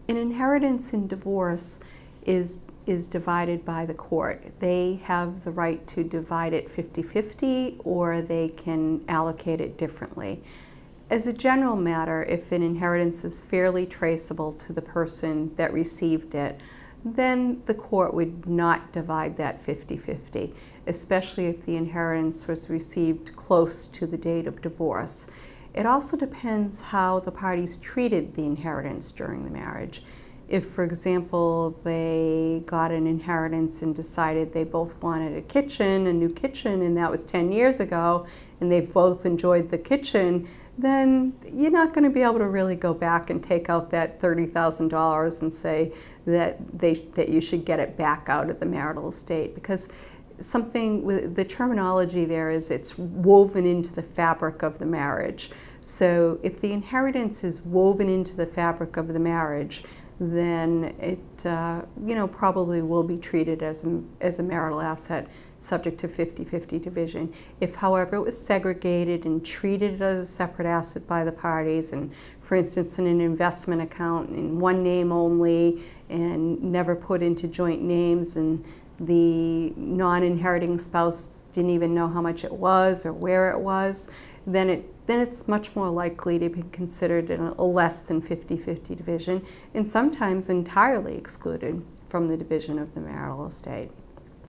An inheritance in divorce is divided by the court. They have the right to divide it 50-50, or they can allocate it differently. As a general matter, if an inheritance is fairly traceable to the person that received it, then the court would not divide that 50-50, especially if the inheritance was received close to the date of divorce. It also depends how the parties treated the inheritance during the marriage. If, for example, they got an inheritance and decided they both wanted a new kitchen, and that was 10 years ago, and they've both enjoyed the kitchen, then you're not going to be able to really go back and take out that $30,000 and say that you should get it back out of the marital estate, because something with the terminology there is it's woven into the fabric of the marriage. So if the inheritance is woven into the fabric of the marriage, then it probably will be treated as a marital asset subject to 50-50 division. If, however, it was segregated and treated as a separate asset by the parties, and for instance in an investment account in one name only and never put into joint names, and the non-inheriting spouse didn't even know how much it was or where it was, then it's much more likely to be considered a less than 50-50 division, and sometimes entirely excluded from the division of the marital estate.